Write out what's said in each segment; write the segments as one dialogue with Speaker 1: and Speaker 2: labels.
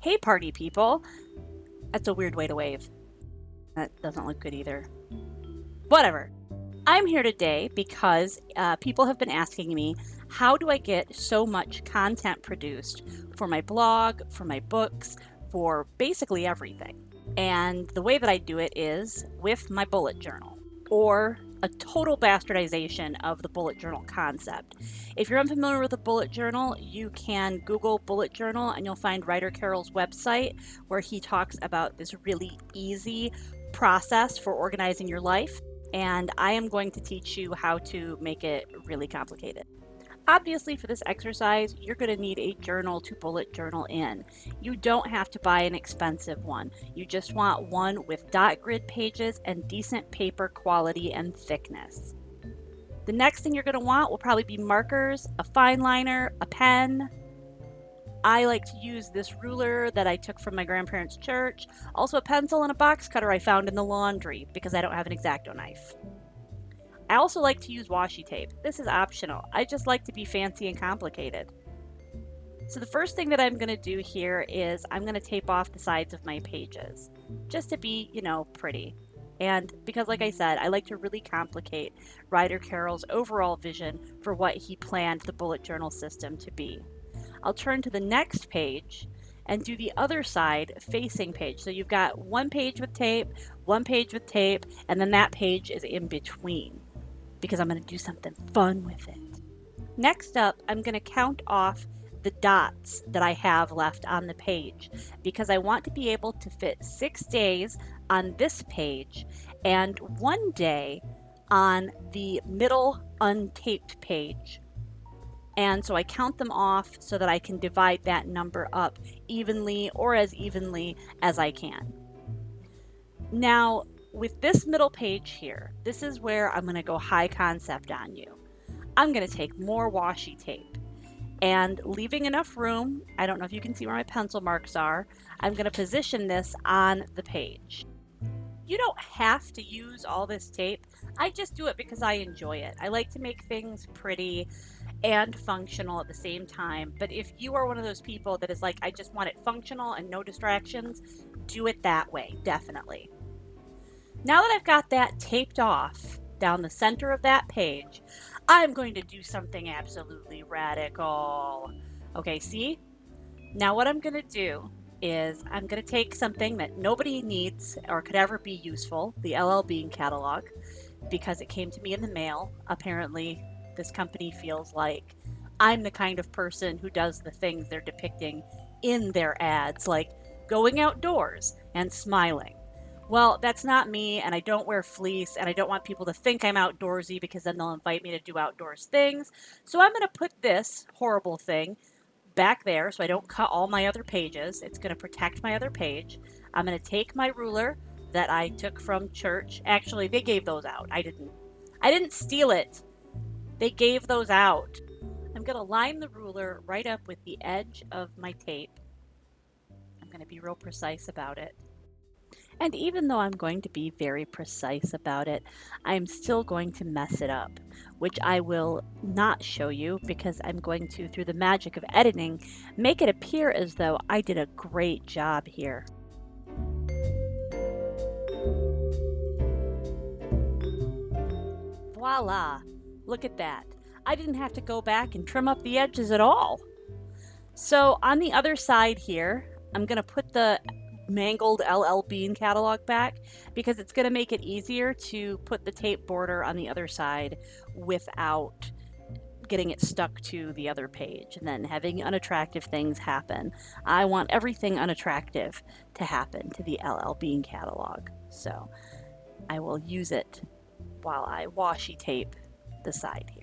Speaker 1: Hey, party people. That's a weird way to wave. That doesn't look good either. Whatever. I'm here today because people have been asking me, how do I get so much content produced for my blog, for my books, for basically everything? And the way that I do it is with my bullet journal, or a total bastardization of the bullet journal concept. If you're unfamiliar with a bullet journal, you can Google bullet journal and you'll find Ryder Carroll's website where he talks about this really easy process for organizing your life. And I am going to teach you how to make it really complicated. Obviously, for this exercise, you're going to need a journal to bullet journal in. You don't have to buy an expensive one. You just want one with dot grid pages and decent paper quality and thickness. The next thing you're going to want will probably be markers, a fine liner, a pen. I like to use this ruler that I took from my grandparents' church, also a pencil and a box cutter I found in the laundry because I don't have an X-Acto knife. I also like to use washi tape. This is optional. I just like to be fancy and complicated. So the first thing that I'm going to do here is I'm going to tape off the sides of my pages just to be, pretty. And because like I said, I like to really complicate Ryder Carroll's overall vision for what he planned the bullet journal system to be. I'll turn to the next page and do the other side facing page. So you've got one page with tape, and then that page is in between, because I'm going to do something fun with it. Next up, I'm going to count off the dots that I have left on the page because I want to be able to fit 6 days on this page and 1 day on the middle untaped page. And so I count them off so that I can divide that number up evenly or as evenly as I can. Now, with this middle page here, this is where I'm going to go high concept on you. I'm going to take more washi tape and leaving enough room, I don't know if you can see where my pencil marks are, I'm going to position this on the page. You don't have to use all this tape. I just do it because I enjoy it. I like to make things pretty and functional at the same time. But if you are one of those people that is like, I just want it functional and no distractions, do it that way, definitely. Now that I've got that taped off down the center of that page, I'm going to do something absolutely radical. Okay, see? Now what I'm going to do is I'm going to take something that nobody needs or could ever be useful, the LL Bean catalog, because it came to me in the mail. Apparently, this company feels like I'm the kind of person who does the things they're depicting in their ads, like going outdoors and smiling. Well, that's not me, and I don't wear fleece, and I don't want people to think I'm outdoorsy because then they'll invite me to do outdoors things. So I'm going to put this horrible thing back there so I don't cut all my other pages. It's going to protect my other page. I'm going to take my ruler that I took from church. Actually, they gave those out. I didn't steal it. They gave those out. I'm going to line the ruler right up with the edge of my tape. I'm going to be real precise about it. And even though I'm going to be very precise about it, I'm still going to mess it up, which I will not show you because I'm going to, through the magic of editing, make it appear as though I did a great job here. Voila! Look at that. I didn't have to go back and trim up the edges at all. So on the other side here, I'm going to put the mangled LL Bean catalog back because it's going to make it easier to put the tape border on the other side without getting it stuck to the other page and then having unattractive things happen. I want everything unattractive to happen to the LL Bean catalog. So I will use it while I washi tape the side here.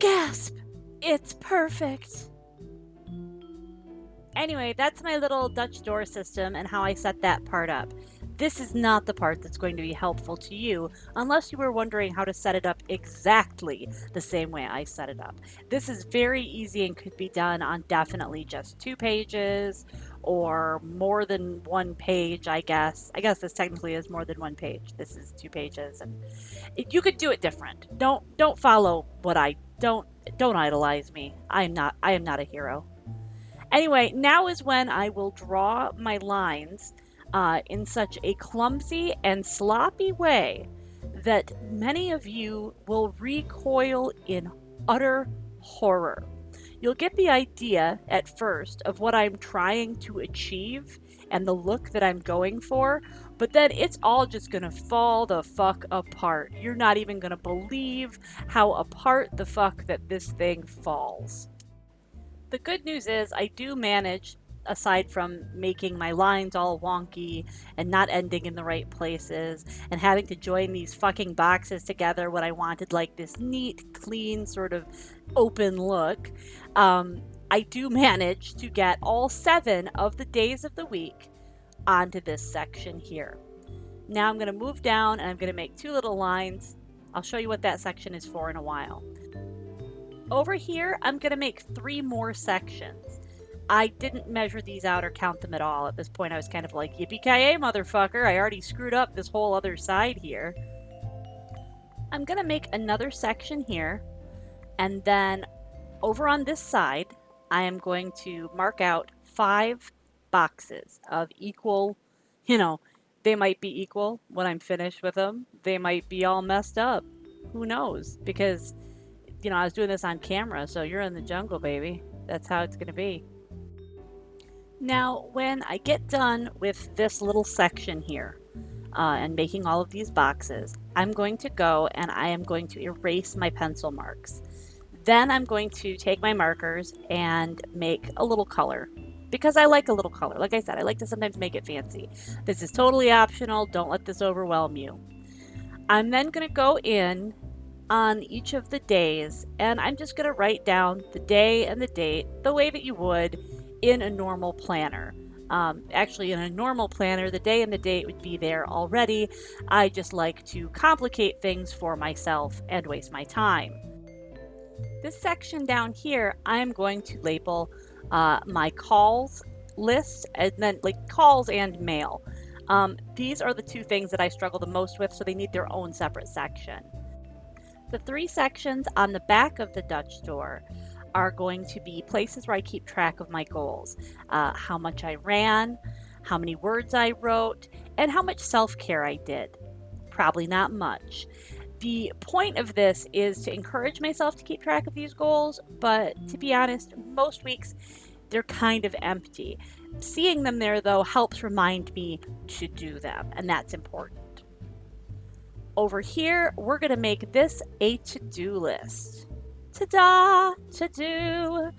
Speaker 1: Gasp! It's perfect! Anyway, that's my little Dutch door system and how I set that part up. This is not the part that's going to be helpful to you unless you were wondering how to set it up exactly the same way I set it up. This is very easy and could be done on definitely just 2 pages or more than 1 page, I guess. I guess this technically is more than 1 page. This is 2 pages, and you could do it different. Don't follow what I don't idolize me. I am not a hero. Anyway, now is when I will draw my lines in such a clumsy and sloppy way that many of you will recoil in utter horror. You'll get the idea at first of what I'm trying to achieve and the look that I'm going for, but then it's all just gonna fall the fuck apart. You're not even gonna believe how apart the fuck that this thing falls. The good news is I do manage, aside from making my lines all wonky and not ending in the right places and having to join these fucking boxes together when I wanted like this neat, clean, sort of open look. I do manage to get all 7 of the days of the week onto this section here. Now I'm going to move down and I'm going to make 2 little lines. I'll show you what that section is for in a while. Over here, I'm going to make 3 more sections. I didn't measure these out or count them at all. At this point, I was kind of like, yippee-ki-yay, motherfucker. I already screwed up this whole other side here. I'm going to make another section here. And then over on this side, I am going to mark out 5 boxes of equal, they might be equal when I'm finished with them. They might be all messed up. Who knows? Because I was doing this on camera, so you're in the jungle, baby. That's how it's going to be. Now, when I get done with this little section here and making all of these boxes, I'm going to go and I am going to erase my pencil marks. Then I'm going to take my markers and make a little color because I like a little color. Like I said, I like to sometimes make it fancy. This is totally optional. Don't let this overwhelm you. I'm then going to go in on each of the days, and I'm just going to write down the day and the date the way that you would in a normal planner. Actually, in a normal planner, the day and the date would be there already. I just like to complicate things for myself and waste my time. This section down here, I'm going to label my calls list, and then like calls and mail. These are the 2 things that I struggle the most with, so they need their own separate section. The 3 sections on the back of the Dutch door are going to be places where I keep track of my goals. How much I ran, how many words I wrote, and how much self-care I did. Probably not much. The point of this is to encourage myself to keep track of these goals, but to be honest, most weeks they're kind of empty. Seeing them there, though, helps remind me to do them, and that's important. Over here, we're going to make this a to-do list. Ta-da! To-do!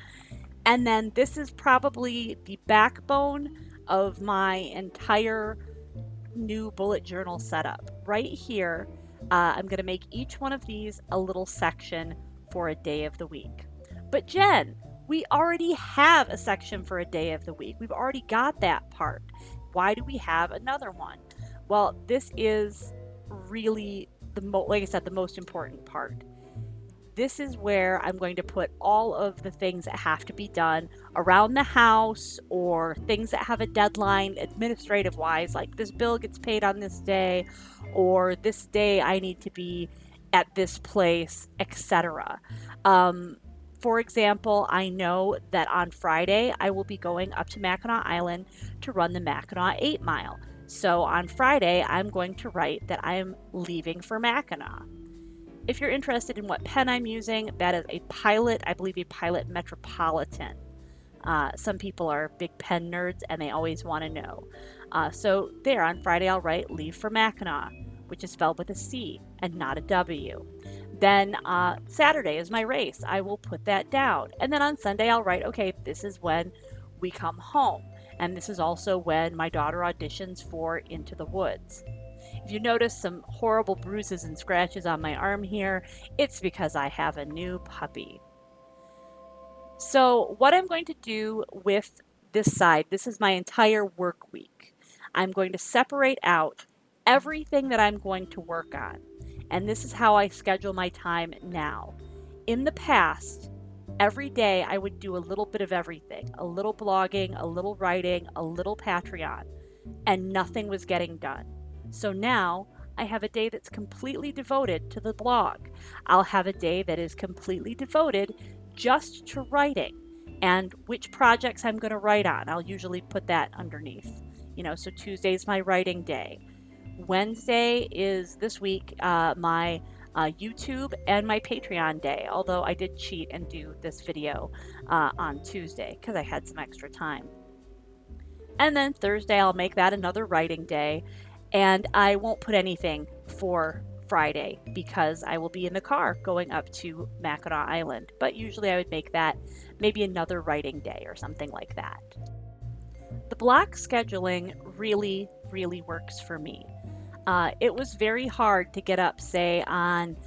Speaker 1: And then this is probably the backbone of my entire new bullet journal setup. Right here, I'm going to make each one of these a little section for a day of the week. But Jen, we already have a section for a day of the week. We've already got that part. Why do we have another one? Well, this is really like I said, the most important part. This is where I'm going to put all of the things that have to be done around the house or things that have a deadline administrative wise, like this bill gets paid on this day or this day I need to be at this place, etc. For example, I know that on Friday I will be going up to Mackinac Island to run the Mackinac 8 Mile. So on Friday, I'm going to write that I'm leaving for Mackinac. If you're interested in what pen I'm using, that is a Pilot, I believe a Pilot Metropolitan. Some people are big pen nerds and they always want to know. So there, on Friday, I'll write leave for Mackinac, which is spelled with a C and not a W. Then Saturday is my race. I will put that down. And then on Sunday, I'll write, okay, this is when we come home. And this is also when my daughter auditions for Into the Woods. If you notice some horrible bruises and scratches on my arm here, it's because I have a new puppy. So what I'm going to do with this side, this is my entire work week. I'm going to separate out everything that I'm going to work on. And this is how I schedule my time now. In the past, every day I would do a little bit of everything, a little blogging, a little writing, a little Patreon, and nothing was getting done. So now I have a day that's completely devoted to the blog. I'll have a day that is completely devoted just to writing and which projects I'm going to write on. I'll usually put that underneath. So Tuesday's my writing day. Wednesday is this week my YouTube and my Patreon day, although I did cheat and do this video on Tuesday because I had some extra time. And then Thursday, I'll make that another writing day. And I won't put anything for Friday because I will be in the car going up to Mackinac Island. But usually I would make that maybe another writing day or something like that. The block scheduling really, really works for me. It was very hard to get up, say, on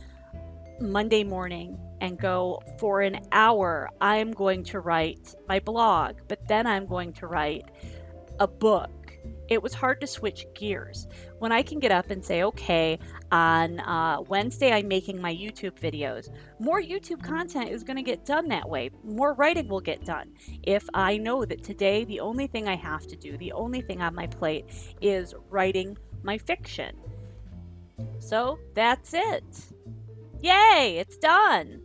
Speaker 1: Monday morning and go for an hour. I'm going to write my blog, but then I'm going to write a book. It was hard to switch gears. When I can get up and say, okay, on Wednesday I'm making my YouTube videos, more YouTube content is going to get done that way. More writing will get done. If I know that today the only thing I have to do, the only thing on my plate is writing my fiction. So that's it. Yay, it's done.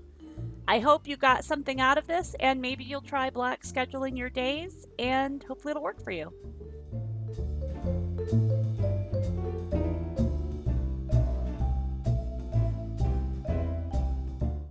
Speaker 1: I hope you got something out of this, and maybe you'll try block scheduling your days, and hopefully it'll work for you.